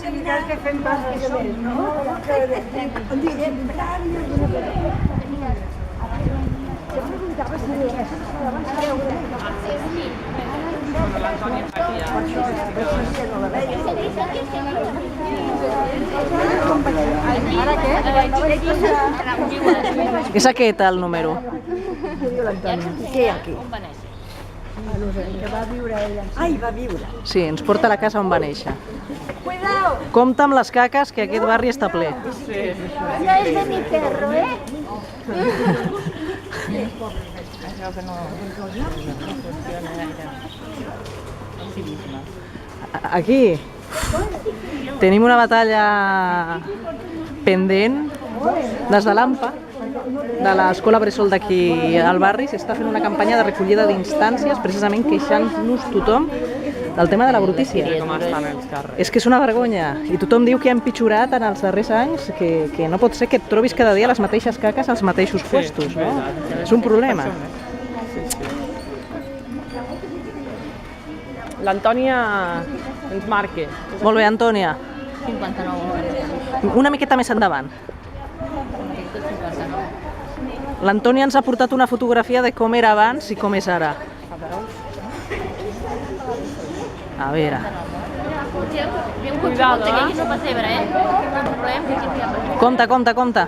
que fem passes amb ells, no? On diu sempre jo preguntava si abans creure. Ara què? És aquest el número. Què hi ha aquí? Que va viure ella. Ai, va viure. Sí, ens porta a la casa on va néixer. Cuidao! Compte amb les caques, que aquest barri està ple. No és de mi perro, eh? Aquí tenim una batalla pendent des de l'AMPA, de l'escola bressol d'aquí al barri. S'està fent una campanya de recollida d'instàncies, precisament queixant-nos tothom del tema de la brutícia. És que és una vergonya, i tothom diu que ha empitjorat en els darrers anys, que no pot ser que et trobis cada dia les mateixes caques als mateixos puestos, no? És un problema. L'Antònia ens marca. Molt bé, Antònia. 59. Una miqueta més endavant. L'Antònia ens ha portat una fotografia de com era abans i com és ara. A veure. Cuidado, que aquí no pessebre, eh? No problema, que aquí Compte, compte, compte.